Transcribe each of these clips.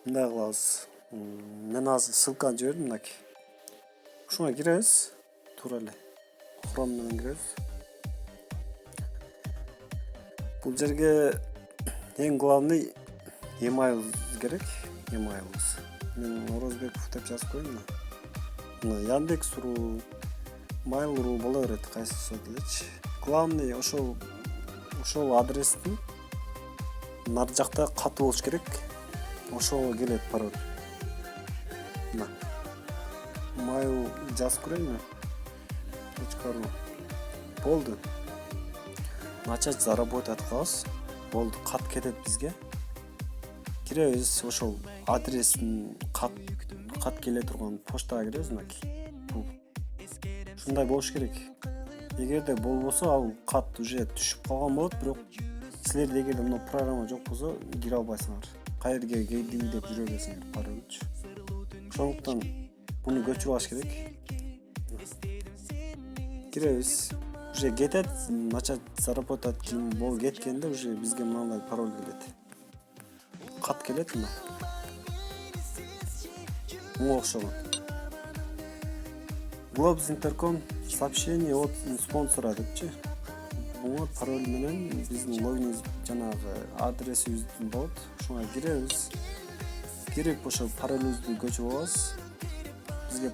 мындай кылабыз. Мен азыр ссылканы жибердим мынакей. Ушуга киребиз. Туура эле Chrome менен киребиз. Бул жерге эң главный email керек. Email'ыбыз. Мен Орозбеков деп жазып коеюн. Мына Яндекс.ру, Mail.ru боло берет, кайсысы делечи. Главный ошол адрестин нар жакта катуу болуш керек. Ошого келет пароль. Мына mail жазып көрөйүнбү? .ru. Болду. Начать заработать кылабыз. Болду, кат кетет бизге. Киребиз, ошол адрестин кат келе турган почтага киребиз мынакей. Ушундай болуш керек. Эгерде болбосо ал кат уже түшүп калган болот, бирок силерде эгерде мына программа жок болсо кире албайсыңар. Кайерге келди деп жүрө бересиңер парольчу. Ошондуктан буну көчүрүп алыш керек. Киребиз. Уже кетет, начать заработать болуп кеткенде уже бизге мындай пароль келет. Кат келет мына. Муга окшогон. Globus Intercom сообщение от спонсора депчи. Буга пароль менен биздин логинибиз жанагы адресибиз болот. Ошоға киребиз. Кирип ошо паролибизди көчүрүп алабыз. Бизге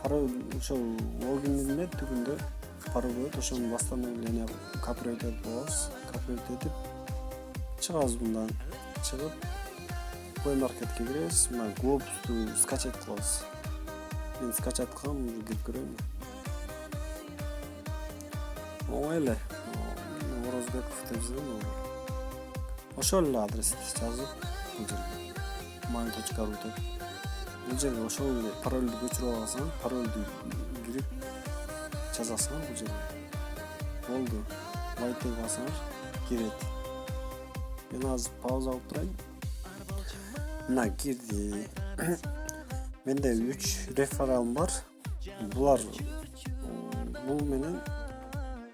пароль ошол логиндин түбүндө пароль болот. Ошону восстановление копировать этип алабыз. Копировать этип чыгабыз мындан. Чыгып Play Marketке киребиз. Мына Globus'ту скачать кылабыз. Мен скачать кылгам, кирип көрөйүн. Оңой эле. Орозбеков деп жазам. Ошол эле адрести жазып, бул жерге mail.ru деп. Бул жерге ошол эле парольду көчүрүп алсаң, парольду кирип жазасың бул жерге. Болду. Лайт бассаңар кирет. Мен азыр пауза алып турайын. Мына кирди. Менде 3 рефералым бар. Булар бул менен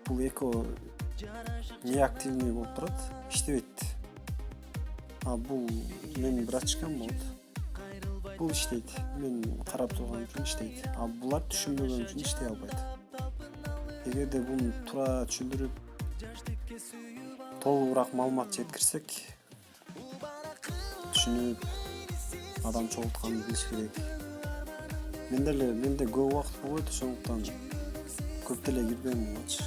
бул эко неактивный болуп турат, иштебейт. Бул менин брачкам болот. Бул иштейт. Мен карап турган үчүн иштейт. Булар түшүнбөгөн үчүн иштей албайт. Эгерде буну туура түшүндүрүп, толугураак маалымат жеткирсек, түшүнүп, адам чогултканын билиш керек. Менде көп убакыт болбойт, ошондуктан көп деле кирбейм бугачы.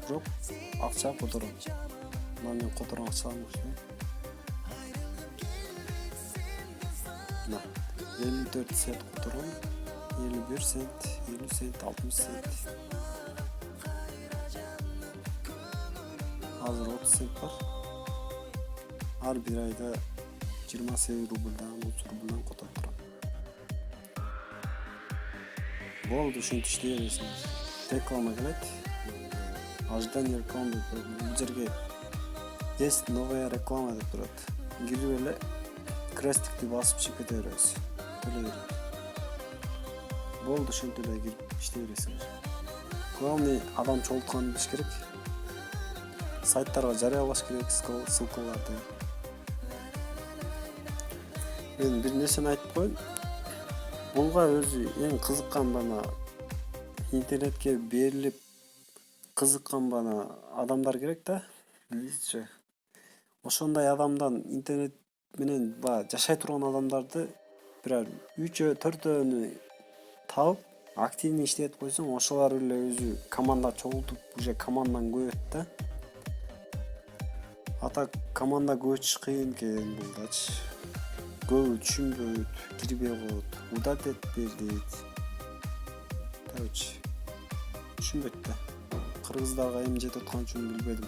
Бирок акча котором. Мен которгон акчам бар. 54 цент котором, 51 цент, 50 цент, 60 цент. Азыр 30 цент бар. Ар бир айда 28 рубльдан, 30 рубльдан которуп турам. Болду, ушинтип иштей бересиңер. Реклама келет. Ожидание рекламы деп турат. Бул жерге есть новая реклама деп турат. Кирип эле крестикти басып чыгып кете беребиз. Болду, ушинтип эле кирип иштей бересиңер. Главный адам чогултканын билиш керек. Сайттарга жарыялаш керек ссылкаларды. Мен бир нерсени айтып коеюн. Булга өзү эң кызыккан бана интернетке берилип кызыккан бана адамдар керек да. Билесизби? Ошондой адамдан интернет менен жашай турган адамдарды бир 3-4 таап активный иштетип койсоң, ошолар эле өзү команда чогултуп, уже командадан көбөйт да. Ата команда көчүш кыйын экен булдачы. Көбү түшүнбөйт, кирбей коет, удат эт бер дейт. Түшүнбөйт да. Кыргыздарга эми жетип аткан үчүн билбедим.